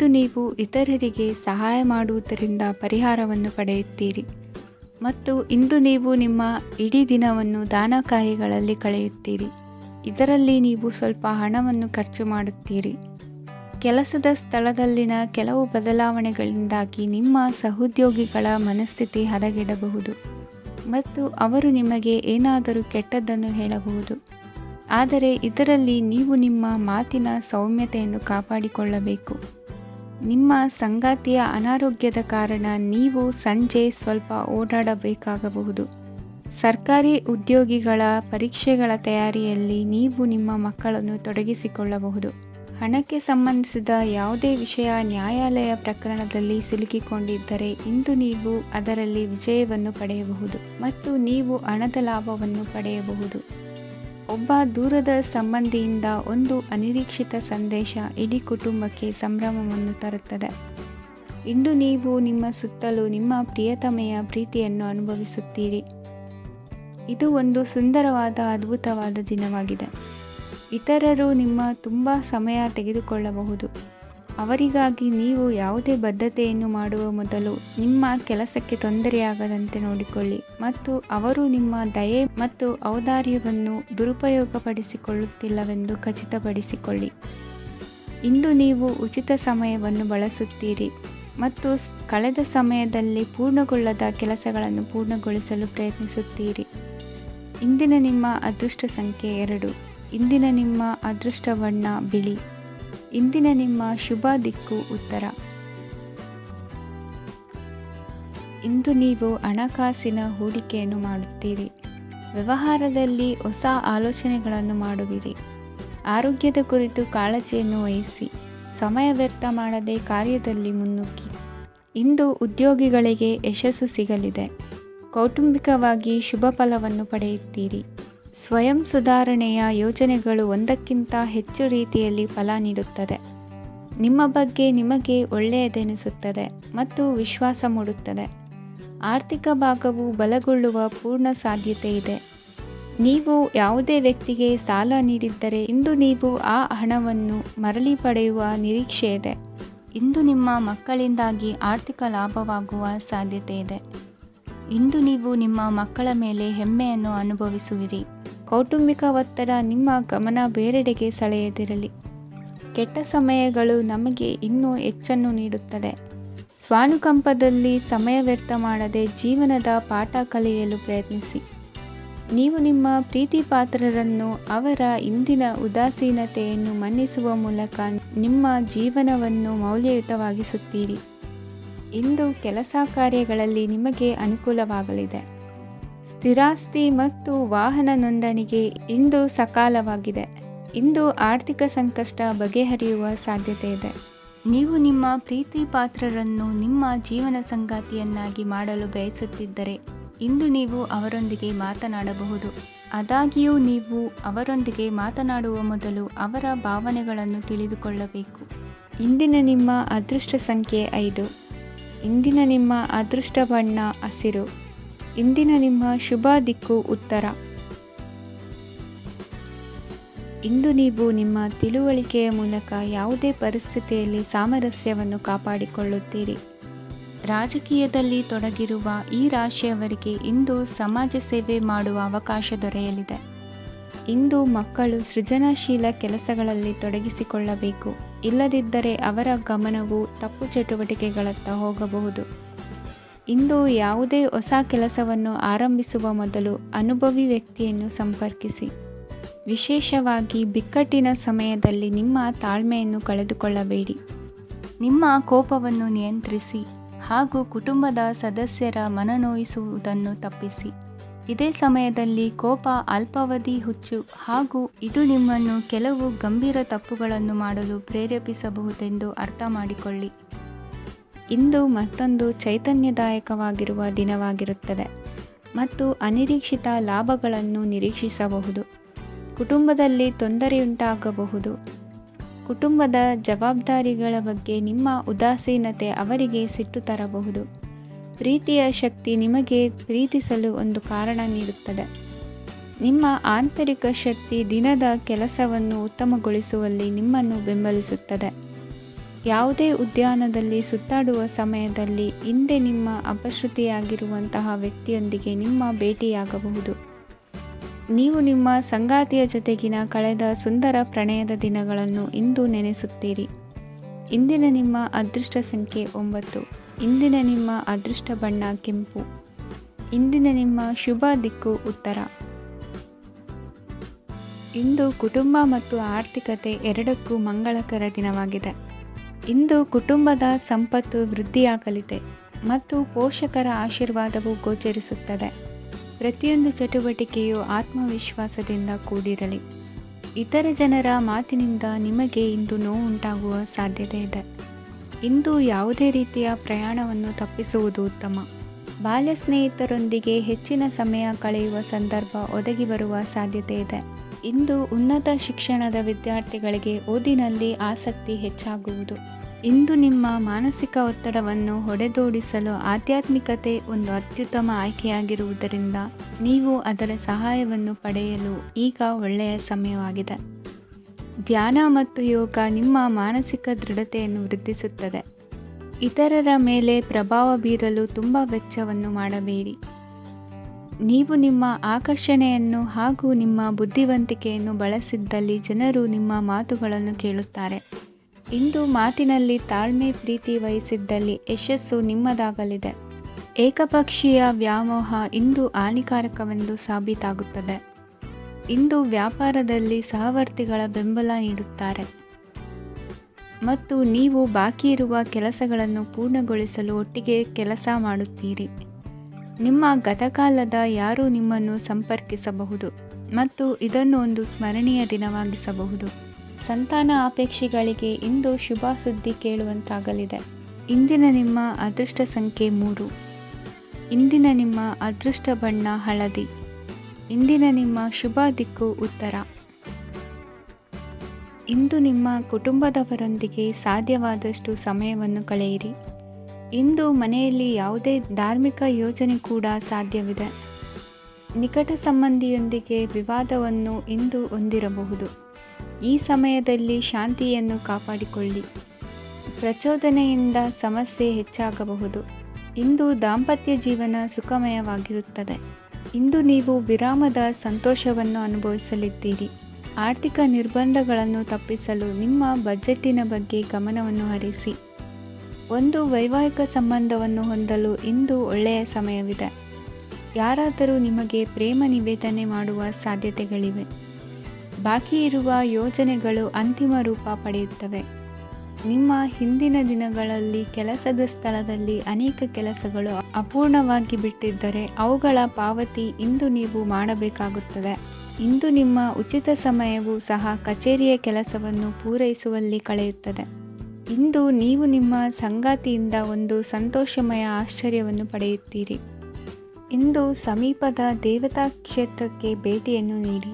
ನೀವು ಇತರರಿಗೆ ಸಹಾಯ ಮಾಡುವುದರಿಂದ ಪರಿಹಾರವನ್ನು ಪಡೆಯುತ್ತೀರಿ. ಮತ್ತು ಇಂದು ನೀವು ನಿಮ್ಮ ಇಡೀ ದಿನವನ್ನು ದಾನ ಕಾರ್ಯಗಳಲ್ಲಿ ಕಳೆಯುತ್ತೀರಿ. ಇದರಲ್ಲಿ ನೀವು ಸ್ವಲ್ಪ ಹಣವನ್ನು ಖರ್ಚು ಮಾಡುತ್ತೀರಿ. ಕೆಲಸದ ಸ್ಥಳದಲ್ಲಿನ ಕೆಲವು ಬದಲಾವಣೆಗಳಿಂದಾಗಿ ನಿಮ್ಮ ಸಹೋದ್ಯೋಗಿಗಳ ಮನಸ್ಥಿತಿ ಹದಗೆಡಬಹುದು ಮತ್ತು ಅವರು ನಿಮಗೆ ಏನಾದರೂ ಕೆಟ್ಟದ್ದನ್ನು ಹೇಳಬಹುದು. ಆದರೆ ಇದರಲ್ಲಿ ನೀವು ನಿಮ್ಮ ಮಾತಿನ ಸೌಮ್ಯತೆಯನ್ನು ಕಾಪಾಡಿಕೊಳ್ಳಬೇಕು. ನಿಮ್ಮ ಸಂಗಾತಿಯ ಅನಾರೋಗ್ಯದ ಕಾರಣ ನೀವು ಸಂಜೆ ಸ್ವಲ್ಪ ಓಡಾಡಬೇಕಾಗಬಹುದು. ಸರ್ಕಾರಿ ಉದ್ಯೋಗಿಗಳ ಪರೀಕ್ಷೆಗಳ ತಯಾರಿಯಲ್ಲಿ ನೀವು ನಿಮ್ಮ ಮಕ್ಕಳನ್ನು ತೊಡಗಿಸಿಕೊಳ್ಳಬಹುದು. ಹಣಕ್ಕೆ ಸಂಬಂಧಿಸಿದ ಯಾವುದೇ ವಿಷಯ ನ್ಯಾಯಾಲಯ ಪ್ರಕರಣದಲ್ಲಿ ಸಿಲುಕಿಕೊಂಡಿದ್ದರೆ ಇಂದು ನೀವು ಅದರಲ್ಲಿ ವಿಜಯವನ್ನು ಪಡೆಯಬಹುದು ಮತ್ತು ನೀವು ಹಣದ ಲಾಭವನ್ನು ಪಡೆಯಬಹುದು. ಒಬ್ಬ ದೂರದ ಸಂಬಂಧಿಯಿಂದ ಒಂದು ಅನಿರೀಕ್ಷಿತ ಸಂದೇಶ ಇಡೀ ಕುಟುಂಬಕ್ಕೆ ಸಂಭ್ರಮವನ್ನು ತರುತ್ತದೆ. ಇಂದು ನೀವು ನಿಮ್ಮ ಸುತ್ತಲೂ ನಿಮ್ಮ ಪ್ರಿಯತಮೆಯ ಪ್ರೀತಿಯನ್ನು ಅನುಭವಿಸುತ್ತೀರಿ. ಇದು ಒಂದು ಸುಂದರವಾದ ಅದ್ಭುತವಾದ ದಿನವಾಗಿದೆ. ಇತರರು ನಿಮ್ಮ ತುಂಬ ಸಮಯ ತೆಗೆದುಕೊಳ್ಳಬಹುದು. ಅವರಿಗಾಗಿ ನೀವು ಯಾವುದೇ ಬದ್ಧತೆಯನ್ನು ಮಾಡುವ ಮೊದಲು ನಿಮ್ಮ ಕೆಲಸಕ್ಕೆ ತೊಂದರೆಯಾಗದಂತೆ ನೋಡಿಕೊಳ್ಳಿ ಮತ್ತು ಅವರು ನಿಮ್ಮ ದಯೆ ಮತ್ತು ಔದಾರ್ಯವನ್ನು ದುರುಪಯೋಗಪಡಿಸಿಕೊಳ್ಳುತ್ತಿಲ್ಲವೆಂದು ಖಚಿತಪಡಿಸಿಕೊಳ್ಳಿ. ಇಂದು ನೀವು ಉಚಿತ ಸಮಯವನ್ನು ಬಳಸುತ್ತೀರಿ ಮತ್ತು ಕಳೆದ ಸಮಯದಲ್ಲಿ ಪೂರ್ಣಗೊಳ್ಳದ ಕೆಲಸಗಳನ್ನು ಪೂರ್ಣಗೊಳಿಸಲು ಪ್ರಯತ್ನಿಸುತ್ತೀರಿ. ಇಂದಿನ ನಿಮ್ಮ ಅದೃಷ್ಟ ಸಂಖ್ಯೆ 2. ಇಂದಿನ ನಿಮ್ಮ ಅದೃಷ್ಟ ಬಣ್ಣ ಬಿಳಿ. ಇಂದಿನ ನಿಮ್ಮ ಶುಭ ದಿಕ್ಕು ಉತ್ತರ. ಇಂದು ನೀವು ಹಣಕಾಸಿನ ಹೂಡಿಕೆಯನ್ನು ಮಾಡುತ್ತೀರಿ. ವ್ಯವಹಾರದಲ್ಲಿ ಹೊಸ ಆಲೋಚನೆಗಳನ್ನು ಮಾಡುವಿರಿ. ಆರೋಗ್ಯದ ಕುರಿತು ಕಾಳಜಿಯನ್ನು ವಹಿಸಿ. ಸಮಯ ವ್ಯರ್ಥ ಮಾಡದೆ ಕಾರ್ಯದಲ್ಲಿ ಮುನ್ನುಗ್ಗಿ. ಇಂದು ಉದ್ಯೋಗಿಗಳಿಗೆ ಯಶಸ್ಸು ಸಿಗಲಿದೆ. ಕೌಟುಂಬಿಕವಾಗಿ ಶುಭ ಫಲವನ್ನು ಪಡೆಯುತ್ತೀರಿ. ಸ್ವಯಂ ಸುಧಾರಣೆಯ ಯೋಜನೆಗಳು ಒಂದಕ್ಕಿಂತ ಹೆಚ್ಚು ರೀತಿಯಲ್ಲಿ ಫಲ ನೀಡುತ್ತದೆ. ನಿಮ್ಮ ಬಗ್ಗೆ ನಿಮಗೆ ಒಳ್ಳೆಯದೆನಿಸುತ್ತದೆ ಮತ್ತು ವಿಶ್ವಾಸ ಮೂಡುತ್ತದೆ. ಆರ್ಥಿಕ ಭಾಗವು ಬಲಗೊಳ್ಳುವ ಪೂರ್ಣ ಸಾಧ್ಯತೆ ಇದೆ. ನೀವು ಯಾವುದೇ ವ್ಯಕ್ತಿಗೆ ಸಾಲ ನೀಡಿದ್ದರೆ ಇಂದು ನೀವು ಆ ಹಣವನ್ನು ಮರಳಿ ಪಡೆಯುವ ನಿರೀಕ್ಷೆ ಇದೆ. ಇಂದು ನಿಮ್ಮ ಮಕ್ಕಳಿಂದಾಗಿ ಆರ್ಥಿಕ ಲಾಭವಾಗುವ ಸಾಧ್ಯತೆ ಇದೆ. ಇಂದು ನೀವು ನಿಮ್ಮ ಮಕ್ಕಳ ಮೇಲೆ ಹೆಮ್ಮೆಯನ್ನು ಅನುಭವಿಸುವಿರಿ. ಕೌಟುಂಬಿಕ ಒತ್ತಡ ನಿಮ್ಮ ಗಮನ ಬೇರೆಡೆಗೆ ಸೆಳೆಯದಿರಲಿ. ಕೆಟ್ಟ ಸಮಯಗಳು ನಮಗೆ ಇನ್ನೂ ಹೆಚ್ಚನ್ನು ನೀಡುತ್ತದೆ. ಸ್ವಾನುಕಂಪದಲ್ಲಿ ಸಮಯ ವ್ಯರ್ಥ ಮಾಡದೆ ಜೀವನದ ಪಾಠ ಕಲಿಯಲು ಪ್ರಯತ್ನಿಸಿ. ನೀವು ನಿಮ್ಮ ಪ್ರೀತಿ ಪಾತ್ರರನ್ನು ಅವರ ಇಂದಿನ ಉದಾಸೀನತೆಯನ್ನು ಮನ್ನಿಸುವ ಮೂಲಕ ನಿಮ್ಮ ಜೀವನವನ್ನು ಮೌಲ್ಯಯುತವಾಗಿಸುತ್ತೀರಿ. ಇಂದು ಕೆಲಸ ಕಾರ್ಯಗಳಲ್ಲಿ ನಿಮಗೆ ಅನುಕೂಲವಾಗಲಿದೆ. ಸ್ಥಿರಾಸ್ತಿ ಮತ್ತು ವಾಹನ ನೋಂದಣಿಗೆ ಇಂದು ಸಕಾಲವಾಗಿದೆ. ಇಂದು ಆರ್ಥಿಕ ಸಂಕಷ್ಟ ಬಗೆಹರಿಯುವ ಸಾಧ್ಯತೆ ಇದೆ. ನೀವು ನಿಮ್ಮ ಪ್ರೀತಿ ಪಾತ್ರರನ್ನು ನಿಮ್ಮ ಜೀವನ ಸಂಗಾತಿಯನ್ನಾಗಿ ಮಾಡಲು ಬಯಸುತ್ತಿದ್ದರೆ ಇಂದು ನೀವು ಅವರೊಂದಿಗೆ ಮಾತನಾಡಬಹುದು. ಆದಾಗ್ಯೂ ನೀವು ಅವರೊಂದಿಗೆ ಮಾತನಾಡುವ ಮೊದಲು ಅವರ ಭಾವನೆಗಳನ್ನು ತಿಳಿದುಕೊಳ್ಳಬೇಕು. ಇಂದಿನ ನಿಮ್ಮ ಅದೃಷ್ಟ ಸಂಖ್ಯೆ 5. ಇಂದಿನ ನಿಮ್ಮ ಅದೃಷ್ಟ ಬಣ್ಣ ಹಸಿರು. ಇಂದಿನ ನಿಮ್ಮ ಶುಭ ದಿಕ್ಕು ಉತ್ತರ. ಇಂದು ನೀವು ನಿಮ್ಮ ತಿಳುವಳಿಕೆಯ ಮೂಲಕ ಯಾವುದೇ ಪರಿಸ್ಥಿತಿಯಲ್ಲಿ ಸಾಮರಸ್ಯವನ್ನು ಕಾಪಾಡಿಕೊಳ್ಳುತ್ತೀರಿ. ರಾಜಕೀಯದಲ್ಲಿ ತೊಡಗಿರುವ ಈ ರಾಶಿಯವರಿಗೆ ಇಂದು ಸಮಾಜ ಸೇವೆ ಮಾಡುವ ಅವಕಾಶ ದೊರೆಯಲಿದೆ. ಇಂದು ಮಕ್ಕಳು ಸೃಜನಶೀಲ ಕೆಲಸಗಳಲ್ಲಿ ತೊಡಗಿಸಿಕೊಳ್ಳಬೇಕು. ಇಲ್ಲದಿದ್ದರೆ ಅವರ ಗಮನವು ತಪ್ಪು ಚಟುವಟಿಕೆಗಳತ್ತ ಹೋಗಬಹುದು. ಇಂದು ಯಾವುದೇ ಹೊಸ ಕೆಲಸವನ್ನು ಆರಂಭಿಸುವ ಮೊದಲು ಅನುಭವಿ ವ್ಯಕ್ತಿಯನ್ನು ಸಂಪರ್ಕಿಸಿ. ವಿಶೇಷವಾಗಿ ಬಿಕ್ಕಟ್ಟಿನ ಸಮಯದಲ್ಲಿ ನಿಮ್ಮ ತಾಳ್ಮೆಯನ್ನು ಕಳೆದುಕೊಳ್ಳಬೇಡಿ. ನಿಮ್ಮ ಕೋಪವನ್ನು ನಿಯಂತ್ರಿಸಿ ಹಾಗೂ ಕುಟುಂಬದ ಸದಸ್ಯರ ಮನನೋಯಿಸುವುದನ್ನು ತಪ್ಪಿಸಿ. ಇದೇ ಸಮಯದಲ್ಲಿ ಕೋಪ ಅಲ್ಪಾವಧಿ ಹುಚ್ಚು ಹಾಗೂ ಇದು ನಿಮ್ಮನ್ನು ಕೆಲವು ಗಂಭೀರ ತಪ್ಪುಗಳನ್ನು ಮಾಡಲು ಪ್ರೇರೇಪಿಸಬಹುದೆಂದು ಅರ್ಥ ಮಾಡಿಕೊಳ್ಳಿ. ಇಂದು ಮತ್ತೊಂದು ಚೈತನ್ಯದಾಯಕವಾಗಿರುವ ದಿನವಾಗಿರುತ್ತದೆ ಮತ್ತು ಅನಿರೀಕ್ಷಿತ ಲಾಭಗಳನ್ನು ನಿರೀಕ್ಷಿಸಬಹುದು. ಕುಟುಂಬದಲ್ಲಿ ತೊಂದರೆಯುಂಟಾಗಬಹುದು. ಕುಟುಂಬದ ಜವಾಬ್ದಾರಿಗಳ ಬಗ್ಗೆ ನಿಮ್ಮ ಉದಾಸೀನತೆ ಅವರಿಗೆ ಸಿಟ್ಟು ತರಬಹುದು. ಪ್ರೀತಿಯ ಶಕ್ತಿ ನಿಮಗೆ ಪ್ರೀತಿಸಲು ಒಂದು ಕಾರಣ ನೀಡುತ್ತದೆ. ನಿಮ್ಮ ಆಂತರಿಕ ಶಕ್ತಿ ದಿನದ ಕೆಲಸವನ್ನು ಉತ್ತಮಗೊಳಿಸುವಲ್ಲಿ ನಿಮ್ಮನ್ನು ಬೆಂಬಲಿಸುತ್ತದೆ. ಯಾವುದೇ ಉದ್ಯಾನದಲ್ಲಿ ಸುತ್ತಾಡುವ ಸಮಯದಲ್ಲಿ ಹಿಂದೆ ನಿಮ್ಮ ಅಪಶ್ರುತಿಯಾಗಿರುವಂತಹ ವ್ಯಕ್ತಿಯೊಂದಿಗೆ ನಿಮ್ಮ ಭೇಟಿಯಾಗಬಹುದು. ನೀವು ನಿಮ್ಮ ಸಂಗಾತಿಯ ಜೊತೆಗಿನ ಕಳೆದ ಸುಂದರ ಪ್ರಣಯದ ದಿನಗಳನ್ನು ಇಂದು ನೆನೆಸುತ್ತೀರಿ. ಇಂದಿನ ನಿಮ್ಮ ಅದೃಷ್ಟ ಸಂಖ್ಯೆ 9. ಇಂದಿನ ನಿಮ್ಮ ಅದೃಷ್ಟ ಬಣ್ಣ ಕೆಂಪು. ಇಂದಿನ ನಿಮ್ಮ ಶುಭ ದಿಕ್ಕು ಉತ್ತರ. ಇಂದು ಕುಟುಂಬ ಮತ್ತು ಆರ್ಥಿಕತೆ ಎರಡಕ್ಕೂ ಮಂಗಳಕರ ದಿನವಾಗಿದೆ. ಇಂದು ಕುಟುಂಬದ ಸಂಪತ್ತು ವೃದ್ಧಿಯಾಗಲಿದೆ ಮತ್ತು ಪೋಷಕರ ಆಶೀರ್ವಾದವು ಗೋಚರಿಸುತ್ತದೆ. ಪ್ರತಿಯೊಂದು ಚಟುವಟಿಕೆಯು ಆತ್ಮವಿಶ್ವಾಸದಿಂದ ಕೂಡಿರಲಿ. ಇತರ ಜನರ ಮಾತಿನಿಂದ ನಿಮಗೆ ಇಂದು ನೋವುಂಟಾಗುವ ಸಾಧ್ಯತೆ ಇದೆ. ಇಂದು ಯಾವುದೇ ರೀತಿಯ ಪ್ರಯಾಣವನ್ನು ತಪ್ಪಿಸುವುದು ಉತ್ತಮ. ಬಾಲ್ಯ ಸ್ನೇಹಿತರೊಂದಿಗೆ ಹೆಚ್ಚಿನ ಸಮಯ ಕಳೆಯುವ ಸಂದರ್ಭ ಒದಗಿ ಬರುವ ಸಾಧ್ಯತೆ ಇದೆ. ಇಂದು ಉನ್ನತ ಶಿಕ್ಷಣದ ವಿದ್ಯಾರ್ಥಿಗಳಿಗೆ ಓದಿನಲ್ಲಿ ಆಸಕ್ತಿ ಹೆಚ್ಚಾಗುವುದು. ಇಂದು ನಿಮ್ಮ ಮಾನಸಿಕ ಒತ್ತಡವನ್ನು ಹೊಡೆದೋಡಿಸಲು ಆಧ್ಯಾತ್ಮಿಕತೆ ಒಂದು ಅತ್ಯುತ್ತಮ ಆಯ್ಕೆಯಾಗಿರುವುದರಿಂದ ನೀವು ಅದರ ಸಹಾಯವನ್ನು ಪಡೆಯಲು ಈಗ ಒಳ್ಳೆಯ ಸಮಯವಾಗಿದೆ. ಧ್ಯಾನ ಮತ್ತು ಯೋಗ ನಿಮ್ಮ ಮಾನಸಿಕ ದೃಢತೆಯನ್ನು ವೃದ್ಧಿಸುತ್ತದೆ. ಇತರರ ಮೇಲೆ ಪ್ರಭಾವ ಬೀರಲು ತುಂಬ ವೆಚ್ಚವನ್ನು ಮಾಡಬೇಡಿ. ನೀವು ನಿಮ್ಮ ಆಕರ್ಷಣೆಯನ್ನು ಹಾಗೂ ನಿಮ್ಮ ಬುದ್ಧಿವಂತಿಕೆಯನ್ನು ಬಳಸಿದ್ದಲ್ಲಿ ಜನರು ನಿಮ್ಮ ಮಾತುಗಳನ್ನು ಕೇಳುತ್ತಾರೆ. ಇಂದು ಮಾತಿನಲ್ಲಿ ತಾಳ್ಮೆ ಪ್ರೀತಿ ವಹಿಸಿದ್ದಲ್ಲಿ ಯಶಸ್ಸು ನಿಮ್ಮದಾಗಲಿದೆ. ಏಕಪಕ್ಷೀಯ ವ್ಯಾಮೋಹ ಇಂದು ಹಾನಿಕಾರಕವೆಂದು ಸಾಬೀತಾಗುತ್ತದೆ. ಇಂದು ವ್ಯಾಪಾರದಲ್ಲಿ ಸಹವರ್ತಿಗಳ ಬೆಂಬಲ ನೀಡುತ್ತಾರೆ ಮತ್ತು ನೀವು ಬಾಕಿ ಇರುವ ಕೆಲಸಗಳನ್ನು ಪೂರ್ಣಗೊಳಿಸಲು ಒಟ್ಟಿಗೆ ಕೆಲಸ ಮಾಡುತ್ತೀರಿ. ನಿಮ್ಮ ಗತಕಾಲದ ಯಾರೂ ನಿಮ್ಮನ್ನು ಸಂಪರ್ಕಿಸಬಹುದು ಮತ್ತು ಇದನ್ನು ಒಂದು ಸ್ಮರಣೀಯ ದಿನವಾಗಿಸಬಹುದು. ಸಂತಾನ ಅಪೇಕ್ಷೆಗಳಿಗೆ ಇಂದು ಶುಭ ಸುದ್ದಿ ಕೇಳುವಂತಾಗಲಿದೆ. ಇಂದಿನ ನಿಮ್ಮ ಅದೃಷ್ಟ ಸಂಖ್ಯೆ 3. ಇಂದಿನ ನಿಮ್ಮ ಅದೃಷ್ಟ ಬಣ್ಣ ಹಳದಿ. ಇಂದಿನ ನಿಮ್ಮ ಶುಭ ದಿಕ್ಕು ಉತ್ತರ. ಇಂದು ನಿಮ್ಮ ಕುಟುಂಬದವರೊಂದಿಗೆ ಸಾಧ್ಯವಾದಷ್ಟು ಸಮಯವನ್ನು ಕಳೆಯಿರಿ. ಇಂದು ಮನೆಯಲ್ಲಿ ಯಾವುದೇ ಧಾರ್ಮಿಕ ಯೋಜನೆ ಕೂಡ ಸಾಧ್ಯವಿದೆ. ನಿಕಟ ಸಂಬಂಧಿಯೊಂದಿಗೆ ವಿವಾದವನ್ನು ಇಂದು ಹೊಂದಿರಬಹುದು. ಈ ಸಮಯದಲ್ಲಿ ಶಾಂತಿಯನ್ನು ಕಾಪಾಡಿಕೊಳ್ಳಿ. ಪ್ರಚೋದನೆಯಿಂದ ಸಮಸ್ಯೆ ಹೆಚ್ಚಾಗಬಹುದು. ಇಂದು ದಾಂಪತ್ಯ ಜೀವನ ಸುಖಮಯವಾಗಿರುತ್ತದೆ. ಇಂದು ನೀವು ವಿರಾಮದ ಸಂತೋಷವನ್ನು ಅನುಭವಿಸಲಿದ್ದೀರಿ. ಆರ್ಥಿಕ ನಿರ್ಬಂಧಗಳನ್ನು ತಪ್ಪಿಸಲು ನಿಮ್ಮ ಬಜೆಟ್ಟಿನ ಬಗ್ಗೆ ಗಮನವನ್ನು ಹರಿಸಿ. ಒಂದು ವೈವಾಹಿಕ ಸಂಬಂಧವನ್ನು ಹೊಂದಲು ಇಂದು ಒಳ್ಳೆಯ ಸಮಯವಿದೆ. ಯಾರಾದರೂ ನಿಮಗೆ ಪ್ರೇಮ ನಿವೇದನೆ ಮಾಡುವ ಸಾಧ್ಯತೆಗಳಿವೆ. ಬಾಕಿ ಇರುವ ಯೋಜನೆಗಳು ಅಂತಿಮ ರೂಪ ಪಡೆಯುತ್ತವೆ. ನಿಮ್ಮ ಹಿಂದಿನ ದಿನಗಳಲ್ಲಿ ಕೆಲಸದ ಸ್ಥಳದಲ್ಲಿ ಅನೇಕ ಕೆಲಸಗಳು ಅಪೂರ್ಣವಾಗಿ ಬಿಟ್ಟಿದ್ದರೆ ಅವುಗಳ ಪಾವತಿ ಇಂದು ನೀವು ಮಾಡಬೇಕಾಗುತ್ತದೆ. ಇಂದು ನಿಮ್ಮ ಉಚಿತ ಸಮಯವು ಸಹ ಕಚೇರಿಯ ಕೆಲಸವನ್ನು ಪೂರೈಸುವಲ್ಲಿ ಕಳೆಯುತ್ತದೆ. ಇಂದು ನೀವು ನಿಮ್ಮ ಸಂಗಾತಿಯಿಂದ ಒಂದು ಸಂತೋಷಮಯ ಆಶ್ಚರ್ಯವನ್ನು ಪಡೆಯುತ್ತೀರಿ. ಇಂದು ಸಮೀಪದ ದೇವತಾ ಕ್ಷೇತ್ರಕ್ಕೆ ಭೇಟಿಯನ್ನು ನೀಡಿ.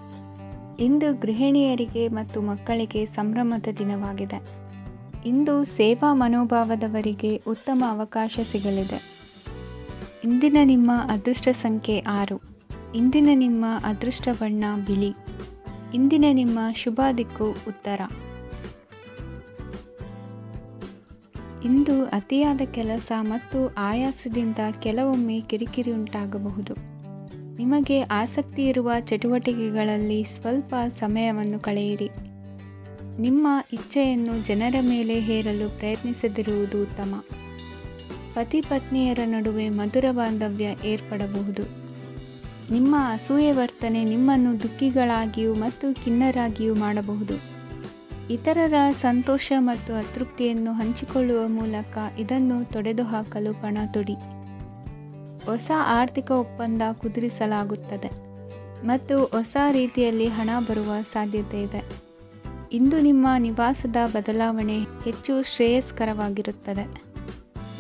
ಇಂದು ಗೃಹಿಣಿಯರಿಗೆ ಮತ್ತು ಮಕ್ಕಳಿಗೆ ಸಂಭ್ರಮದ ದಿನವಾಗಿದೆ. ಇಂದು ಸೇವಾ ಮನೋಭಾವದವರಿಗೆ ಉತ್ತಮ ಅವಕಾಶ ಸಿಗಲಿದೆ. ಇಂದಿನ ನಿಮ್ಮ ಅದೃಷ್ಟ ಸಂಖ್ಯೆ 6. ಇಂದಿನ ನಿಮ್ಮ ಅದೃಷ್ಟ ಬಣ್ಣ ಬಿಳಿ. ಇಂದಿನ ನಿಮ್ಮ ಶುಭ ದಿಕ್ಕು ಉತ್ತರ. ಇಂದು ಅತಿಯಾದ ಕೆಲಸ ಮತ್ತು ಆಯಾಸದಿಂದ ಕೆಲವೊಮ್ಮೆ ಕಿರಿಕಿರಿ ಉಂಟಾಗಬಹುದು. ನಿಮಗೆ ಆಸಕ್ತಿ ಇರುವ ಚಟುವಟಿಕೆಗಳಲ್ಲಿ ಸ್ವಲ್ಪ ಸಮಯವನ್ನು ಕಳೆಯಿರಿ. ನಿಮ್ಮ ಇಚ್ಛೆಯನ್ನು ಜನರ ಮೇಲೆ ಹೇರಲು ಪ್ರಯತ್ನಿಸದಿರುವುದು ಉತ್ತಮ. ಪತಿ ಪತ್ನಿಯರ ನಡುವೆ ಮಧುರ ಬಾಂಧವ್ಯ ಏರ್ಪಡಬಹುದು. ನಿಮ್ಮ ಅಸೂಯೆ ವರ್ತನೆ ನಿಮ್ಮನ್ನು ದುಃಖಿಗಳಾಗಿಯೂ ಮತ್ತು ಖಿನ್ನರಾಗಿಯೂ ಮಾಡಬಹುದು. ಇತರರ ಸಂತೋಷ ಮತ್ತು ಅತೃಪ್ತಿಯನ್ನು ಹಂಚಿಕೊಳ್ಳುವ ಮೂಲಕ ಇದನ್ನು ತೊಡೆದುಹಾಕಲು ಪಣ ತೊಡಿ. ಹೊಸ ಆರ್ಥಿಕ ಒಪ್ಪಂದ ಕುದುರಿಸಲಾಗುತ್ತದೆ ಮತ್ತು ಹೊಸ ರೀತಿಯಲ್ಲಿ ಹಣ ಬರುವ ಸಾಧ್ಯತೆ ಇದೆ. ಇಂದು ನಿಮ್ಮ ನಿವಾಸದ ಬದಲಾವಣೆ ಹೆಚ್ಚು ಶ್ರೇಯಸ್ಕರವಾಗಿರುತ್ತದೆ.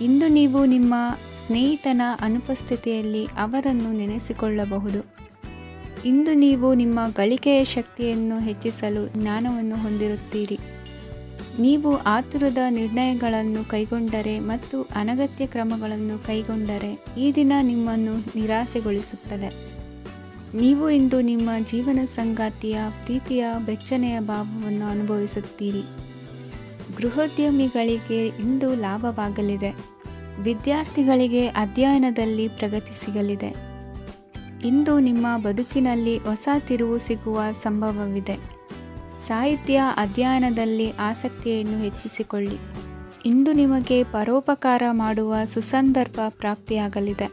ಇಂದು ನೀವು ನಿಮ್ಮ ಸ್ನೇಹಿತನ ಅನುಪಸ್ಥಿತಿಯಲ್ಲಿ ಅವರನ್ನು ನೆನೆಸಿಕೊಳ್ಳಬಹುದು. ಇಂದು ನೀವು ನಿಮ್ಮ ಗಳಿಕೆಯ ಶಕ್ತಿಯನ್ನು ಹೆಚ್ಚಿಸಲು ಜ್ಞಾನವನ್ನು ಹೊಂದಿರುತ್ತೀರಿ. ನೀವು ಆತುರದ ನಿರ್ಣಯಗಳನ್ನು ಕೈಗೊಂಡರೆ ಮತ್ತು ಅನಗತ್ಯ ಕ್ರಮಗಳನ್ನು ಕೈಗೊಂಡರೆ ಈ ದಿನ ನಿಮ್ಮನ್ನು ನಿರಾಸೆಗೊಳಿಸುತ್ತದೆ. ನೀವು ಇಂದು ನಿಮ್ಮ ಜೀವನ ಸಂಗಾತಿಯ ಪ್ರೀತಿಯ ಬೆಚ್ಚನೆಯ ಭಾವವನ್ನು ಅನುಭವಿಸುತ್ತೀರಿ. ಗೃಹೋದ್ಯಮಿಗಳಿಗೆ ಇಂದು ಲಾಭವಾಗಲಿದೆ. ವಿದ್ಯಾರ್ಥಿಗಳಿಗೆ ಅಧ್ಯಯನದಲ್ಲಿ ಪ್ರಗತಿ ಸಿಗಲಿದೆ. ಇಂದು ನಿಮ್ಮ ಬದುಕಿನಲ್ಲಿ ಹೊಸ ತಿರುವು ಸಿಗುವ ಸಂಭವವಿದೆ. ಸಾಹಿತ್ಯ ಅಧ್ಯಯನದಲ್ಲಿ ಆಸಕ್ತಿಯನ್ನು ಹೆಚ್ಚಿಸಿಕೊಳ್ಳಿ. ಇಂದು ನಿಮಗೆ ಪರೋಪಕಾರ ಮಾಡುವ ಸುಸಂದರ್ಭ ಪ್ರಾಪ್ತಿಯಾಗಲಿದೆ.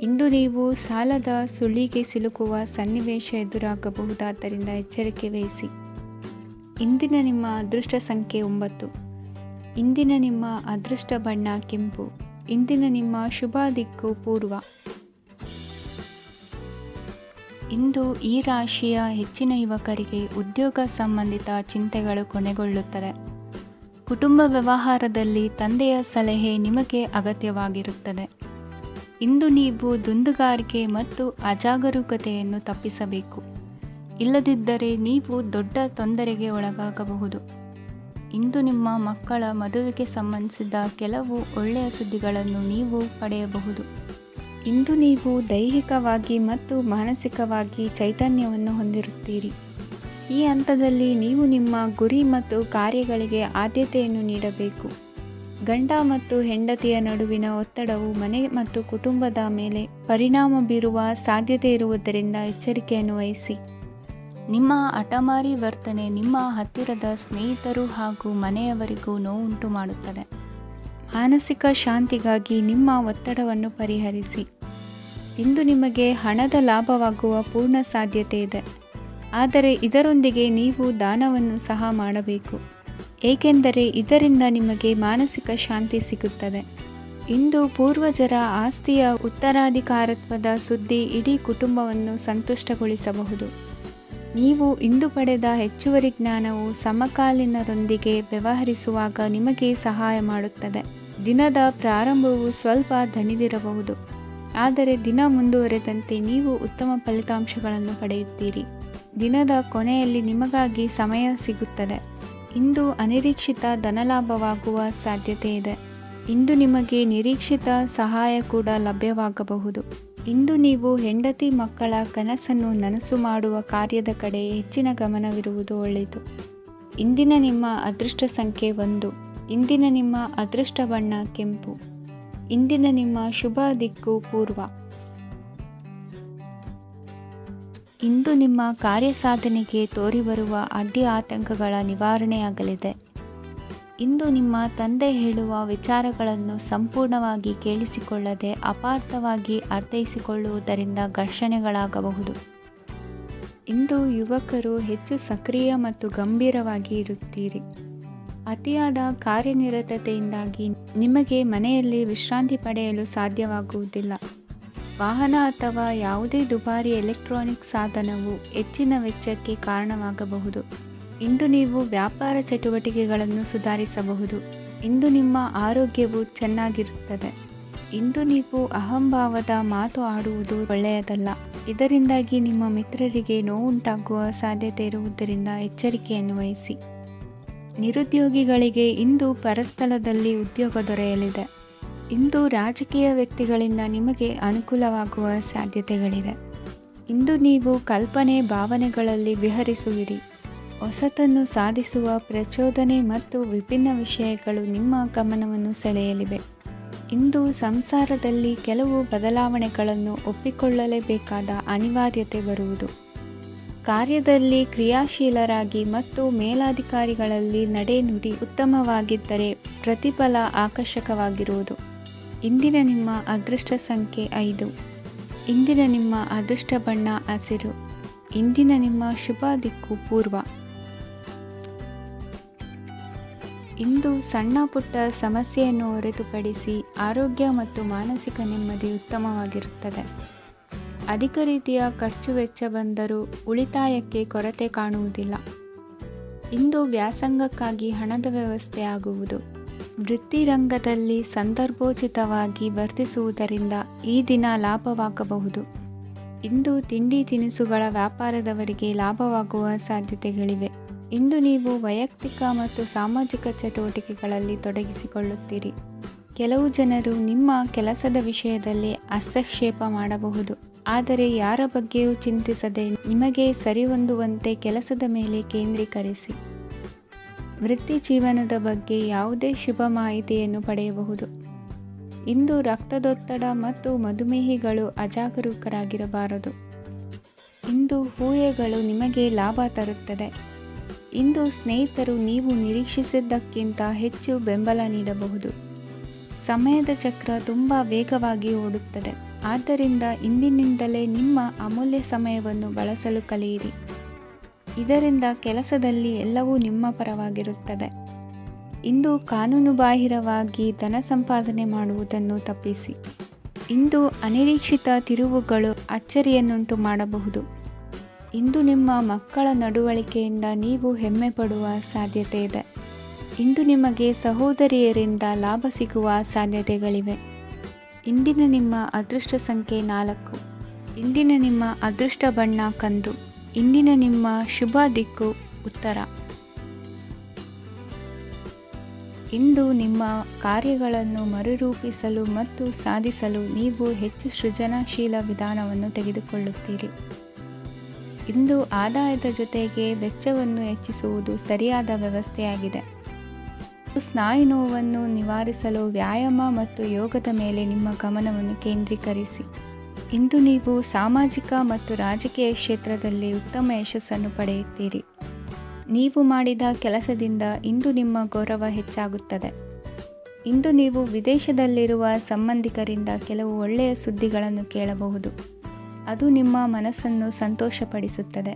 ಇಂದು ನೀವು ಸಾಲದ ಸುಳಿಗೆ ಸಿಲುಕುವ ಸನ್ನಿವೇಶ ಎದುರಾಗಬಹುದಾದ್ದರಿಂದ ಎಚ್ಚರಿಕೆ ವಹಿಸಿ. ಇಂದಿನ ನಿಮ್ಮ ಅದೃಷ್ಟ ಸಂಖ್ಯೆ 9. ಇಂದಿನ ನಿಮ್ಮ ಅದೃಷ್ಟ ಬಣ್ಣ ಕೆಂಪು. ಇಂದಿನ ನಿಮ್ಮ ಶುಭ ದಿಕ್ಕು ಪೂರ್ವ. ಇಂದು ಈ ರಾಶಿಯ ಹೆಚ್ಚಿನ ಯುವಕರಿಗೆ ಉದ್ಯೋಗ ಸಂಬಂಧಿತ ಚಿಂತೆಗಳು ಕೊನೆಗೊಳ್ಳುತ್ತದೆ. ಕುಟುಂಬ ವ್ಯವಹಾರದಲ್ಲಿ ತಂದೆಯ ಸಲಹೆ ನಿಮಗೆ ಅಗತ್ಯವಾಗಿರುತ್ತದೆ. ಇಂದು ನೀವು ದುಂದುಗಾರಿಕೆ ಮತ್ತು ಅಜಾಗರೂಕತೆಯನ್ನು ತಪ್ಪಿಸಬೇಕು. ಇಲ್ಲದಿದ್ದರೆ ನೀವು ದೊಡ್ಡ ತೊಂದರೆಗೆ ಒಳಗಾಗಬಹುದು. ಇಂದು ನಿಮ್ಮ ಮಕ್ಕಳ ಮದುವೆಗೆ ಸಂಬಂಧಿಸಿದ ಕೆಲವು ಒಳ್ಳೆಯ ಸುದ್ದಿಗಳನ್ನು ನೀವು ಪಡೆಯಬಹುದು. ಇಂದು ನೀವು ದೈಹಿಕವಾಗಿ ಮತ್ತು ಮಾನಸಿಕವಾಗಿ ಚೈತನ್ಯವನ್ನು ಹೊಂದಿರುತ್ತೀರಿ. ಈ ಹಂತದಲ್ಲಿ ನೀವು ನಿಮ್ಮ ಗುರಿ ಮತ್ತು ಕಾರ್ಯಗಳಿಗೆ ಆದ್ಯತೆಯನ್ನು ನೀಡಬೇಕು. ಗಂಡ ಮತ್ತು ಹೆಂಡತಿಯ ನಡುವಿನ ಒತ್ತಡವು ಮನೆ ಮತ್ತು ಕುಟುಂಬದ ಮೇಲೆ ಪರಿಣಾಮ ಬೀರುವ ಸಾಧ್ಯತೆ ಇರುವುದರಿಂದ ಎಚ್ಚರಿಕೆಯನ್ನು ವಹಿಸಿ. ನಿಮ್ಮ ಹಠಮಾರಿ ವರ್ತನೆ ನಿಮ್ಮ ಹತ್ತಿರದ ಸ್ನೇಹಿತರು ಹಾಗೂ ಮನೆಯವರಿಗೂ ನೋವುಂಟು ಮಾಡುತ್ತದೆ. ಮಾನಸಿಕ ಶಾಂತಿಗಾಗಿ ನಿಮ್ಮ ಒತ್ತಡವನ್ನು ಪರಿಹರಿಸಿ. ಇಂದು ನಿಮಗೆ ಹಣದ ಲಾಭವಾಗುವ ಪೂರ್ಣ ಸಾಧ್ಯತೆ ಇದೆ. ಆದರೆ ಇದರೊಂದಿಗೆ ನೀವು ದಾನವನ್ನು ಸಹ ಮಾಡಬೇಕು, ಏಕೆಂದರೆ ಇದರಿಂದ ನಿಮಗೆ ಮಾನಸಿಕ ಶಾಂತಿ ಸಿಗುತ್ತದೆ. ಇಂದು ಪೂರ್ವಜರ ಆಸ್ತಿಯ ಉತ್ತರಾಧಿಕಾರತ್ವದ ಸುದ್ದಿ ಇಡೀ ಕುಟುಂಬವನ್ನು ಸಂತುಷ್ಟಗೊಳಿಸಬಹುದು. ನೀವು ಇಂದು ಪಡೆದ ಹೆಚ್ಚುವರಿ ಜ್ಞಾನವು ಸಮಕಾಲೀನರೊಂದಿಗೆ ವ್ಯವಹರಿಸುವಾಗ ನಿಮಗೆ ಸಹಾಯ ಮಾಡುತ್ತದೆ. ದಿನದ ಪ್ರಾರಂಭವು ಸ್ವಲ್ಪ ದಣಿದಿರಬಹುದು, ಆದರೆ ದಿನ ಮುಂದುವರೆದಂತೆ ನೀವು ಉತ್ತಮ ಫಲಿತಾಂಶಗಳನ್ನು ಪಡೆಯುತ್ತೀರಿ. ದಿನದ ಕೊನೆಯಲ್ಲಿ ನಿಮಗಾಗಿ ಸಮಯ ಸಿಗುತ್ತದೆ. ಇಂದು ಅನಿರೀಕ್ಷಿತ ಧನಲಾಭವಾಗುವ ಸಾಧ್ಯತೆ ಇದೆ. ಇಂದು ನಿಮಗೆ ನಿರೀಕ್ಷಿತ ಸಹಾಯ ಕೂಡ ಲಭ್ಯವಾಗಬಹುದು. ಇಂದು ನೀವು ಹೆಂಡತಿ ಮಕ್ಕಳ ಕನಸನ್ನು ನನಸು ಮಾಡುವ ಕಾರ್ಯದ ಕಡೆ ಹೆಚ್ಚಿನ ಗಮನವಿರುವುದು ಒಳ್ಳೆಯದು. ಇಂದಿನ ನಿಮ್ಮ ಅದೃಷ್ಟ ಸಂಖ್ಯೆ 1. ಇಂದಿನ ನಿಮ್ಮ ಅದೃಷ್ಟ ಬಣ್ಣ ಕೆಂಪು. ಇಂದಿನ ನಿಮ್ಮ ಶುಭ ದಿಕ್ಕು ಪೂರ್ವ. ಇಂದು ನಿಮ್ಮ ಕಾರ್ಯಸಾಧನೆಗೆ ತೋರಿಬರುವ ಅಡ್ಡಿ ಆತಂಕಗಳ ನಿವಾರಣೆಯಾಗಲಿದೆ. ಇಂದು ನಿಮ್ಮ ತಂದೆ ಹೇಳುವ ವಿಚಾರಗಳನ್ನು ಸಂಪೂರ್ಣವಾಗಿ ಕೇಳಿಸಿಕೊಳ್ಳದೆ ಅಪಾರ್ಥವಾಗಿ ಅರ್ಥೈಸಿಕೊಳ್ಳುವುದರಿಂದ ಘರ್ಷಣೆಗಳಾಗಬಹುದು. ಇಂದು ಯುವಕರು ಹೆಚ್ಚು ಸಕ್ರಿಯ ಮತ್ತು ಗಂಭೀರವಾಗಿ ಇರುತ್ತೀರಿ. ಅತಿಯಾದ ಕಾರ್ಯನಿರತತೆಯಿಂದಾಗಿ ನಿಮಗೆ ಮನೆಯಲ್ಲಿ ವಿಶ್ರಾಂತಿ ಪಡೆಯಲು ಸಾಧ್ಯವಾಗುವುದಿಲ್ಲ. ವಾಹನ ಅಥವಾ ಯಾವುದೇ ದುಬಾರಿ ಎಲೆಕ್ಟ್ರಾನಿಕ್ ಸಾಧನವು ಹೆಚ್ಚಿನ ವೆಚ್ಚಕ್ಕೆ ಕಾರಣವಾಗಬಹುದು. ಇಂದು ನೀವು ವ್ಯಾಪಾರ ಚಟುವಟಿಕೆಗಳನ್ನು ಸುಧಾರಿಸಬಹುದು. ಇಂದು ನಿಮ್ಮ ಆರೋಗ್ಯವು ಚೆನ್ನಾಗಿರುತ್ತದೆ. ಇಂದು ನೀವು ಅಹಂಭಾವದ ಮಾತು ಆಡುವುದು ಒಳ್ಳೆಯದಲ್ಲ. ಇದರಿಂದಾಗಿ ನಿಮ್ಮ ಮಿತ್ರರಿಗೆ ನೋವುಂಟಾಗುವ ಸಾಧ್ಯತೆ ಇರುವುದರಿಂದ ಎಚ್ಚರಿಕೆಯನ್ನು ವಹಿಸಿ. ನಿರುದ್ಯೋಗಿಗಳಿಗೆ ಇಂದು ಪರಸ್ಥಳದಲ್ಲಿ ಉದ್ಯೋಗ ದೊರೆಯಲಿದೆ. ಇಂದು ರಾಜಕೀಯ ವ್ಯಕ್ತಿಗಳಿಂದ ನಿಮಗೆ ಅನುಕೂಲವಾಗುವ ಸಾಧ್ಯತೆಗಳಿದೆ. ಇಂದು ನೀವು ಕಲ್ಪನೆ ಭಾವನೆಗಳಲ್ಲಿ ವಿಹರಿಸುವಿರಿ. ಹೊಸತನ್ನು ಸಾಧಿಸುವ ಪ್ರಚೋದನೆ ಮತ್ತು ವಿಭಿನ್ನ ವಿಷಯಗಳು ನಿಮ್ಮ ಗಮನವನ್ನು ಸೆಳೆಯಲಿವೆ. ಇಂದು ಸಂಸಾರದಲ್ಲಿ ಕೆಲವು ಬದಲಾವಣೆಗಳನ್ನು ಒಪ್ಪಿಕೊಳ್ಳಲೇಬೇಕಾದ ಅನಿವಾರ್ಯತೆ ಬರುವುದು. ಕಾರ್ಯದಲ್ಲಿ ಕ್ರಿಯಾಶೀಲರಾಗಿ ಮತ್ತು ಮೇಲಾಧಿಕಾರಿಗಳಲ್ಲಿ ನಡೆನುಡಿ ಉತ್ತಮವಾಗಿದ್ದರೆ ಪ್ರತಿಫಲ ಆಕರ್ಷಕವಾಗಿರುವುದು. ಇಂದಿನ ನಿಮ್ಮ ಅದೃಷ್ಟ ಸಂಖ್ಯೆ 5. ಇಂದಿನ ನಿಮ್ಮ ಅದೃಷ್ಟ ಬಣ್ಣ ಹಸಿರು. ಇಂದಿನ ನಿಮ್ಮ ಶುಭ ದಿಕ್ಕು ಪೂರ್ವ. ಇಂದು ಸಣ್ಣ ಪುಟ್ಟ ಸಮಸ್ಯೆಯನ್ನು ಹೊರತುಪಡಿಸಿ ಆರೋಗ್ಯ ಮತ್ತು ಮಾನಸಿಕ ನೆಮ್ಮದಿ ಉತ್ತಮವಾಗಿರುತ್ತದೆ. ಅಧಿಕ ರೀತಿಯ ಖರ್ಚು ವೆಚ್ಚ ಬಂದರೂ ಉಳಿತಾಯಕ್ಕೆ ಕೊರತೆ ಕಾಣುವುದಿಲ್ಲ. ಇಂದು ವ್ಯಾಸಂಗಕ್ಕಾಗಿ ಹಣದ ವ್ಯವಸ್ಥೆ ಆಗುವುದು. ವೃತ್ತಿರಂಗದಲ್ಲಿ ಸಂದರ್ಭೋಚಿತವಾಗಿ ವರ್ತಿಸುವುದರಿಂದ ಈ ದಿನ ಲಾಭವಾಗಬಹುದು. ಇಂದು ತಿಂಡಿ ತಿನಿಸುಗಳ ವ್ಯಾಪಾರದವರಿಗೆ ಲಾಭವಾಗುವ ಸಾಧ್ಯತೆಗಳಿವೆ. ಇಂದು ನೀವು ವೈಯಕ್ತಿಕ ಮತ್ತು ಸಾಮಾಜಿಕ ಚಟುವಟಿಕೆಗಳಲ್ಲಿ ತೊಡಗಿಸಿಕೊಳ್ಳುತ್ತೀರಿ. ಕೆಲವು ಜನರು ನಿಮ್ಮ ಕೆಲಸದ ವಿಷಯದಲ್ಲಿ ಹಸ್ತಕ್ಷೇಪ ಮಾಡಬಹುದು, ಆದರೆ ಯಾರ ಬಗ್ಗೆಯೂ ಚಿಂತಿಸದೆ ನಿಮಗೆ ಸರಿಹೊಂದುವಂತೆ ಕೆಲಸದ ಮೇಲೆ ಕೇಂದ್ರೀಕರಿಸಿ. ವೃತ್ತಿ ಜೀವನದ ಬಗ್ಗೆ ಯಾವುದೇ ಶುಭ ಮಾಹಿತಿಯನ್ನು ಪಡೆಯಬಹುದು. ಇಂದು ರಕ್ತದೊತ್ತಡ ಮತ್ತು ಮಧುಮೇಹಿಗಳು ಅಜಾಗರೂಕರಾಗಿರಬಾರದು. ಇಂದು ಊಹೆಗಳು ನಿಮಗೆ ಲಾಭ ತರುತ್ತದೆ. ಇಂದು ಸ್ನೇಹಿತರು ನೀವು ನಿರೀಕ್ಷಿಸಿದ್ದಕ್ಕಿಂತ ಹೆಚ್ಚು ಬೆಂಬಲ ನೀಡಬಹುದು. ಸಮಯದ ಚಕ್ರ ತುಂಬ ವೇಗವಾಗಿ ಓಡುತ್ತದೆ. ಆದ್ದರಿಂದ ಇಂದಿನಿಂದಲೇ ನಿಮ್ಮ ಅಮೂಲ್ಯ ಸಮಯವನ್ನು ಬಳಸಲು ಕಲಿಯಿರಿ. ಇದರಿಂದ ಕೆಲಸದಲ್ಲಿ ಎಲ್ಲವೂ ನಿಮ್ಮ ಪರವಾಗಿರುತ್ತದೆ. ಇಂದು ಕಾನೂನುಬಾಹಿರವಾಗಿ ಧನ ಸಂಪಾದನೆ ಮಾಡುವುದನ್ನು ತಪ್ಪಿಸಿ. ಇಂದು ಅನಿರೀಕ್ಷಿತ ತಿರುವುಗಳು ಅಚ್ಚರಿಯನ್ನುಂಟು ಮಾಡಬಹುದು. ಇಂದು ನಿಮ್ಮ ಮಕ್ಕಳ ನಡವಳಿಕೆಯಿಂದ ನೀವು ಹೆಮ್ಮೆ ಪಡುವ ಸಾಧ್ಯತೆ ಇದೆ. ಇಂದು ನಿಮಗೆ ಸಹೋದರಿಯರಿಂದ ಲಾಭ ಸಿಗುವ ಸಾಧ್ಯತೆಗಳಿವೆ. ಇಂದಿನ ನಿಮ್ಮ ಅದೃಷ್ಟ ಸಂಖ್ಯೆ 4. ಇಂದಿನ ನಿಮ್ಮ ಅದೃಷ್ಟ ಬಣ್ಣ ಕಂದು. ಇಂದಿನ ನಿಮ್ಮ ಶುಭ ದಿಕ್ಕು ಉತ್ತರ. ಇಂದು ನಿಮ್ಮ ಕಾರ್ಯಗಳನ್ನು ಮರುರೂಪಿಸಲು ಮತ್ತು ಸಾಧಿಸಲು ನೀವು ಹೆಚ್ಚು ಸೃಜನಶೀಲ ವಿಧಾನವನ್ನು ತೆಗೆದುಕೊಳ್ಳುತ್ತೀರಿ. ಇಂದು ಆದಾಯದ ಜೊತೆಗೆ ವೆಚ್ಚವನ್ನು ಹೆಚ್ಚಿಸುವುದು ಸರಿಯಾದ ವ್ಯವಸ್ಥೆಯಾಗಿದೆ. ಸ್ನಾಯು ನೋವನ್ನು ನಿವಾರಿಸಲು ವ್ಯಾಯಾಮ ಮತ್ತು ಯೋಗದ ಮೇಲೆ ನಿಮ್ಮ ಗಮನವನ್ನು ಕೇಂದ್ರೀಕರಿಸಿ. ಇಂದು ನೀವು ಸಾಮಾಜಿಕ ಮತ್ತು ರಾಜಕೀಯ ಕ್ಷೇತ್ರದಲ್ಲಿ ಉತ್ತಮ ಯಶಸ್ಸನ್ನು ಪಡೆಯುತ್ತೀರಿ. ನೀವು ಮಾಡಿದ ಕೆಲಸದಿಂದ ಇಂದು ನಿಮ್ಮ ಗೌರವ ಹೆಚ್ಚಾಗುತ್ತದೆ. ಇಂದು ನೀವು ವಿದೇಶದಲ್ಲಿರುವ ಸಂಬಂಧಿಕರಿಂದ ಕೆಲವು ಒಳ್ಳೆಯ ಸುದ್ದಿಗಳನ್ನು ಕೇಳಬಹುದು. ಅದು ನಿಮ್ಮ ಮನಸ್ಸನ್ನು ಸಂತೋಷಪಡಿಸುತ್ತದೆ.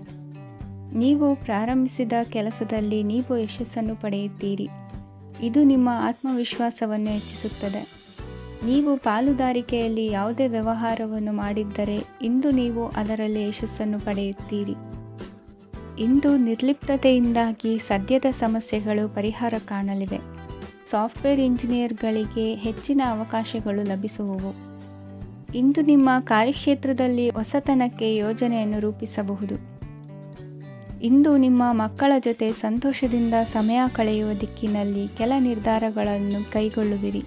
ನೀವು ಪ್ರಾರಂಭಿಸಿದ ಕೆಲಸದಲ್ಲಿ ನೀವು ಯಶಸ್ಸನ್ನು ಪಡೆಯುತ್ತೀರಿ. ಇದು ನಿಮ್ಮ ಆತ್ಮವಿಶ್ವಾಸವನ್ನು ಹೆಚ್ಚಿಸುತ್ತದೆ. ನೀವು ಪಾಲುದಾರಿಕೆಯಲ್ಲಿ ಯಾವುದೇ ವ್ಯವಹಾರವನ್ನು ಮಾಡಿದ್ದರೆ ಇಂದು ನೀವು ಅದರಲ್ಲಿ ಯಶಸ್ಸನ್ನು ಪಡೆಯುತ್ತೀರಿ. ಇಂದು ನಿರ್ಲಿಪ್ತತೆಯಿಂದಾಗಿ ಸದ್ಯದ ಸಮಸ್ಯೆಗಳು ಪರಿಹಾರ ಕಾಣಲಿವೆ. ಸಾಫ್ಟ್ವೇರ್ ಇಂಜಿನಿಯರ್ಗಳಿಗೆ ಹೆಚ್ಚಿನ ಅವಕಾಶಗಳು ಲಭಿಸುವವು. ಇಂದು ನಿಮ್ಮ ಕಾರ್ಯಕ್ಷೇತ್ರದಲ್ಲಿ ಹೊಸತನಕ್ಕೆ ಯೋಜನೆಯನ್ನು ರೂಪಿಸಬಹುದು. ಇಂದು ನಿಮ್ಮ ಮಕ್ಕಳ ಜೊತೆ ಸಂತೋಷದಿಂದ ಸಮಯ ಕಳೆಯುವ ದಿಕ್ಕಿನಲ್ಲಿ ಕೆಲ ನಿರ್ಧಾರಗಳನ್ನು ಕೈಗೊಳ್ಳುವಿರಿ.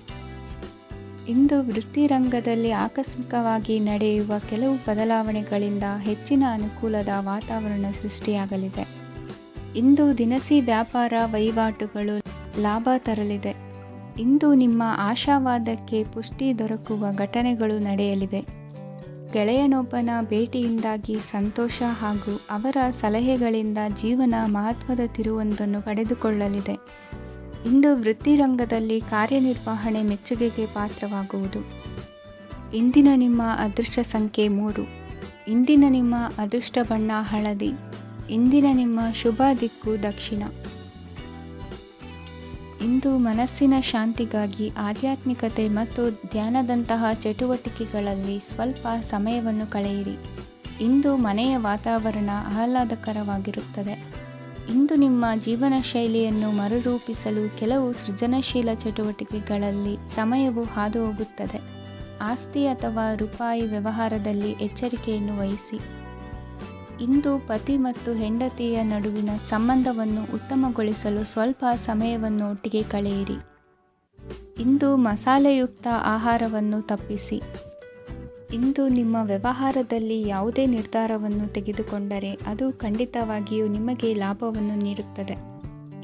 ಇಂದು ವೃತ್ತಿರಂಗದಲ್ಲಿ ಆಕಸ್ಮಿಕವಾಗಿ ನಡೆಯುವ ಕೆಲವು ಬದಲಾವಣೆಗಳಿಂದ ಹೆಚ್ಚಿನ ಅನುಕೂಲದ ವಾತಾವರಣ ಸೃಷ್ಟಿಯಾಗಲಿದೆ. ಇಂದು ದಿನಸಿ ವ್ಯಾಪಾರ ವಹಿವಾಟುಗಳು ಲಾಭ ತರಲಿದೆ. ಇಂದು ನಿಮ್ಮ ಆಶಾವಾದಕ್ಕೆ ಪುಷ್ಟಿ ದೊರಕುವ ಘಟನೆಗಳು ನಡೆಯಲಿವೆ. ಗೆಳೆಯನೊಬ್ಬನ ಭೇಟಿಯಿಂದಾಗಿ ಸಂತೋಷ ಹಾಗೂ ಅವರ ಸಲಹೆಗಳಿಂದ ಜೀವನ ಮಹತ್ವದ ತಿರುವೊಂದನ್ನು ಪಡೆದುಕೊಳ್ಳಲಿದೆ. ಇಂದು ವೃತ್ತಿರಂಗದಲ್ಲಿ ಕಾರ್ಯನಿರ್ವಹಣೆ ಮೆಚ್ಚುಗೆಗೆ ಪಾತ್ರವಾಗುವುದು. ಇಂದಿನ ನಿಮ್ಮ ಅದೃಷ್ಟ ಸಂಖ್ಯೆ 3. ಇಂದಿನ ನಿಮ್ಮ ಅದೃಷ್ಟ ಬಣ್ಣ ಹಳದಿ. ಇಂದಿನ ನಿಮ್ಮ ಶುಭ ದಿಕ್ಕು ದಕ್ಷಿಣ. ಇಂದು ಮನಸ್ಸಿನ ಶಾಂತಿಗಾಗಿ ಆಧ್ಯಾತ್ಮಿಕತೆ ಮತ್ತು ಧ್ಯಾನದಂತಹ ಚಟುವಟಿಕೆಗಳಲ್ಲಿ ಸ್ವಲ್ಪ ಸಮಯವನ್ನು ಕಳೆಯಿರಿ. ಇಂದು ಮನೆಯ ವಾತಾವರಣ ಆಹ್ಲಾದಕರವಾಗಿರುತ್ತದೆ. ಇಂದು ನಿಮ್ಮ ಜೀವನ ಶೈಲಿಯನ್ನು ಮರುರೂಪಿಸಲು ಕೆಲವು ಸೃಜನಶೀಲ ಚಟುವಟಿಕೆಗಳಲ್ಲಿ ಸಮಯವು ಹಾದು ಹೋಗುತ್ತದೆ. ಆಸ್ತಿ ಅಥವಾ ರೂಪಾಯಿ ವ್ಯವಹಾರದಲ್ಲಿ ಎಚ್ಚರಿಕೆಯನ್ನು ವಹಿಸಿ. ಇಂದು ಪತಿ ಮತ್ತು ಹೆಂಡತಿಯ ನಡುವಿನ ಸಂಬಂಧವನ್ನು ಉತ್ತಮಗೊಳಿಸಲು ಸ್ವಲ್ಪ ಸಮಯವನ್ನು ಒಟ್ಟಿಗೆ ಕಳೆಯಿರಿ. ಇಂದು ಮಸಾಲೆಯುಕ್ತ ಆಹಾರವನ್ನು ತಪ್ಪಿಸಿ. ಇಂದು ನಿಮ್ಮ ವ್ಯವಹಾರದಲ್ಲಿ ಯಾವುದೇ ನಿರ್ಧಾರವನ್ನು ತೆಗೆದುಕೊಂಡರೆ ಅದು ಖಂಡಿತವಾಗಿಯೂ ನಿಮಗೆ ಲಾಭವನ್ನು ನೀಡುತ್ತದೆ.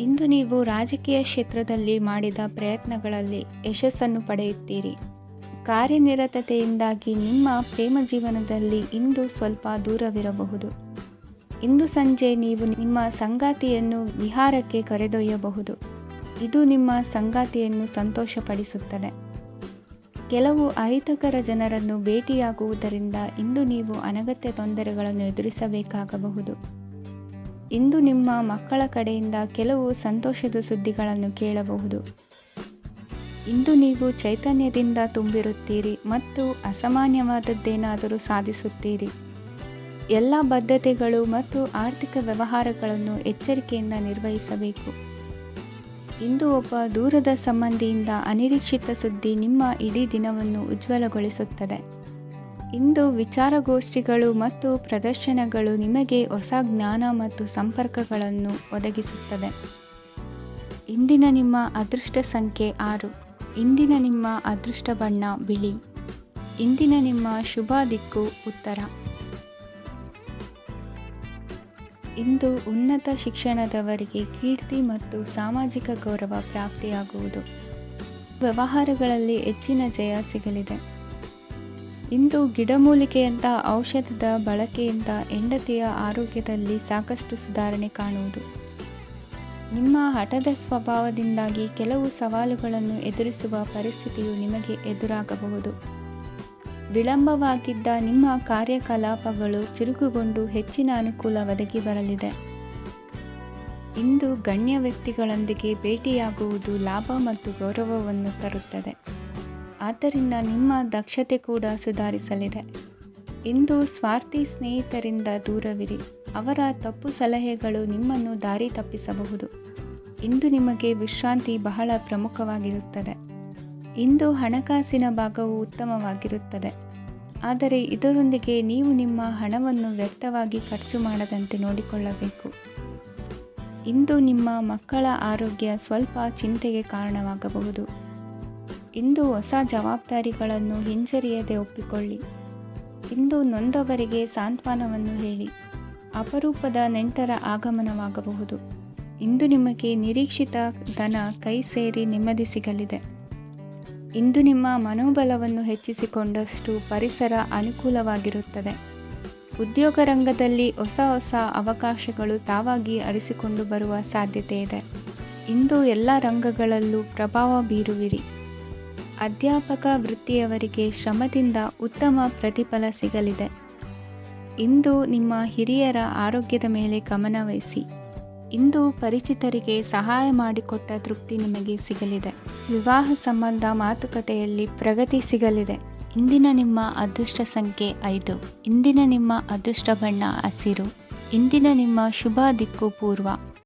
ಇಂದು ನೀವು ರಾಜಕೀಯ ಕ್ಷೇತ್ರದಲ್ಲಿ ಮಾಡಿದ ಪ್ರಯತ್ನಗಳಲ್ಲಿ ಯಶಸ್ಸನ್ನು ಪಡೆಯುತ್ತೀರಿ. ಕಾರ್ಯನಿರತತೆಯಿಂದಾಗಿ ನಿಮ್ಮ ಪ್ರೇಮ ಜೀವನದಲ್ಲಿ ಇಂದು ಸ್ವಲ್ಪ ದೂರವಿರಬಹುದು. ಇಂದು ಸಂಜೆ ನೀವು ನಿಮ್ಮ ಸಂಗಾತಿಯನ್ನು ವಿಹಾರಕ್ಕೆ ಕರೆದೊಯ್ಯಬಹುದು. ಇದು ನಿಮ್ಮ ಸಂಗಾತಿಯನ್ನು ಸಂತೋಷಪಡಿಸುತ್ತದೆ. ಕೆಲವು ಅಹಿತಕರ ಜನರನ್ನು ಭೇಟಿಯಾಗುವುದರಿಂದ ಇಂದು ನೀವು ಅನಗತ್ಯ ತೊಂದರೆಗಳನ್ನು ಎದುರಿಸಬೇಕಾಗಬಹುದು. ಇಂದು ನಿಮ್ಮ ಮಕ್ಕಳ ಕಡೆಯಿಂದ ಕೆಲವು ಸಂತೋಷದ ಸುದ್ದಿಗಳನ್ನು ಕೇಳಬಹುದು. ಇಂದು ನೀವು ಚೈತನ್ಯದಿಂದ ತುಂಬಿರುತ್ತೀರಿ ಮತ್ತು ಅಸಾಮಾನ್ಯವಾದದ್ದೇನಾದರೂ ಸಾಧಿಸುತ್ತೀರಿ. ಎಲ್ಲ ಬದ್ಧತೆಗಳು ಮತ್ತು ಆರ್ಥಿಕ ವ್ಯವಹಾರಗಳನ್ನು ಎಚ್ಚರಿಕೆಯಿಂದ ನಿರ್ವಹಿಸಬೇಕು. ಇಂದು ಒಬ್ಬ ದೂರದ ಸಂಬಂಧಿಯಿಂದ ಅನಿರೀಕ್ಷಿತ ಸುದ್ದಿ ನಿಮ್ಮ ಇಡೀ ದಿನವನ್ನು ಉಜ್ವಲಗೊಳಿಸುತ್ತದೆ. ಇಂದು ವಿಚಾರಗೋಷ್ಠಿಗಳು ಮತ್ತು ಪ್ರದರ್ಶನಗಳು ನಿಮಗೆ ಹೊಸ ಜ್ಞಾನ ಮತ್ತು ಸಂಪರ್ಕಗಳನ್ನು ಒದಗಿಸುತ್ತದೆ. ಇಂದಿನ ನಿಮ್ಮ ಅದೃಷ್ಟ ಸಂಖ್ಯೆ 6. ಇಂದಿನ ನಿಮ್ಮ ಅದೃಷ್ಟ ಬಣ್ಣ ಬಿಳಿ. ಇಂದಿನ ನಿಮ್ಮ ಶುಭ ದಿಕ್ಕು ಉತ್ತರ. ಇಂದು ಉನ್ನತ ಶಿಕ್ಷಣದವರಿಗೆ ಕೀರ್ತಿ ಮತ್ತು ಸಾಮಾಜಿಕ ಗೌರವ ಪ್ರಾಪ್ತಿಯಾಗುವುದು. ವ್ಯವಹಾರಗಳಲ್ಲಿ ಹೆಚ್ಚಿನ ಜಯ ಸಿಗಲಿದೆ. ಇಂದು ಗಿಡಮೂಲಿಕೆಯಂತಹ ಔಷಧದ ಬಳಕೆಯಿಂದ ಹೆಂಡತಿಯ ಆರೋಗ್ಯದಲ್ಲಿ ಸಾಕಷ್ಟು ಸುಧಾರಣೆ ಕಾಣುವುದು. ನಿಮ್ಮ ಹಠದ ಸ್ವಭಾವದಿಂದಾಗಿ ಕೆಲವು ಸವಾಲುಗಳನ್ನು ಎದುರಿಸುವ ಪರಿಸ್ಥಿತಿಯು ನಿಮಗೆ ಎದುರಾಗಬಹುದು. ವಿಳಂಬವಾಗಿದ್ದ ನಿಮ್ಮ ಕಾರ್ಯಕಲಾಪಗಳು ಚುರುಕುಗೊಂಡು ಹೆಚ್ಚಿನ ಅನುಕೂಲ ಒದಗಿ ಬರಲಿದೆ. ಇಂದು ಗಣ್ಯ ವ್ಯಕ್ತಿಗಳೊಂದಿಗೆ ಭೇಟಿಯಾಗುವುದು ಲಾಭ ಮತ್ತು ಗೌರವವನ್ನು ತರುತ್ತದೆ. ಆದ್ದರಿಂದ ನಿಮ್ಮ ದಕ್ಷತೆ ಕೂಡ ಸುಧಾರಿಸಲಿದೆ. ಇಂದು ಸ್ವಾರ್ಥಿ ಸ್ನೇಹಿತರಿಂದ ದೂರವಿರಿ. ಅವರ ತಪ್ಪು ಸಲಹೆಗಳು ನಿಮ್ಮನ್ನು ದಾರಿ ತಪ್ಪಿಸಬಹುದು. ಇಂದು ನಿಮಗೆ ವಿಶ್ರಾಂತಿ ಬಹಳ ಪ್ರಮುಖವಾಗಿರುತ್ತದೆ. ಇಂದು ಹಣಕಾಸಿನ ಭಾಗವು ಉತ್ತಮವಾಗಿರುತ್ತದೆ. ಆದರೆ ಇದರೊಂದಿಗೆ ನೀವು ನಿಮ್ಮ ಹಣವನ್ನು ವ್ಯರ್ಥವಾಗಿ ಖರ್ಚು ಮಾಡದಂತೆ ನೋಡಿಕೊಳ್ಳಬೇಕು. ಇಂದು ನಿಮ್ಮ ಮಕ್ಕಳ ಆರೋಗ್ಯ ಸ್ವಲ್ಪ ಚಿಂತೆಗೆ ಕಾರಣವಾಗಬಹುದು. ಇಂದು ಹೊಸ ಜವಾಬ್ದಾರಿಗಳನ್ನು ಹಿಂಜರಿಯದೆ ಒಪ್ಪಿಕೊಳ್ಳಿ. ಇಂದು ನೊಂದವರಿಗೆ ಸಾಂತ್ವನವನ್ನು ಹೇಳಿ. ಅಪರೂಪದ ನೆಂಟರ ಆಗಮನವಾಗಬಹುದು. ಇಂದು ನಿಮಗೆ ನಿರೀಕ್ಷಿತ ಧನ ಕೈ ಸೇರಿ ನೆಮ್ಮದಿ ಸಿಗಲಿದೆ. ಇಂದು ನಿಮ್ಮ ಮನೋಬಲವನ್ನು ಹೆಚ್ಚಿಸಿಕೊಂಡಷ್ಟು ಪರಿಸರ ಅನುಕೂಲವಾಗಿರುತ್ತದೆ. ಉದ್ಯೋಗ ರಂಗದಲ್ಲಿ ಹೊಸ ಅವಕಾಶಗಳು ತಾವಾಗಿ ಅರಿಸಿಕೊಂಡು ಬರುವ ಸಾಧ್ಯತೆ ಇದೆ. ಇಂದು ಎಲ್ಲ ರಂಗಗಳಲ್ಲೂ ಪ್ರಭಾವ ಬೀರುವಿರಿ. ಅಧ್ಯಾಪಕ ವೃತ್ತಿಯವರಿಗೆ ಶ್ರಮದಿಂದ ಉತ್ತಮ ಪ್ರತಿಫಲ ಸಿಗಲಿದೆ. ಇಂದು ನಿಮ್ಮ ಹಿರಿಯರ ಆರೋಗ್ಯದ ಮೇಲೆ ಗಮನ ವಹಿಸಿ. ಇಂದು ಪರಿಚಿತರಿಗೆ ಸಹಾಯ ಮಾಡಿಕೊಟ್ಟ ತೃಪ್ತಿ ನಿಮಗೆ ಸಿಗಲಿದೆ. ವಿವಾಹ ಸಂಬಂಧ ಮಾತುಕತೆಯಲ್ಲಿ ಪ್ರಗತಿ ಸಿಗಲಿದೆ. ಇಂದಿನ ನಿಮ್ಮ ಅದೃಷ್ಟ ಸಂಖ್ಯೆ 5. ಇಂದಿನ ನಿಮ್ಮ ಅದೃಷ್ಟ ಬಣ್ಣ ಹಸಿರು. ಇಂದಿನ ನಿಮ್ಮ ಶುಭ ದಿಕ್ಕು ಪೂರ್ವ.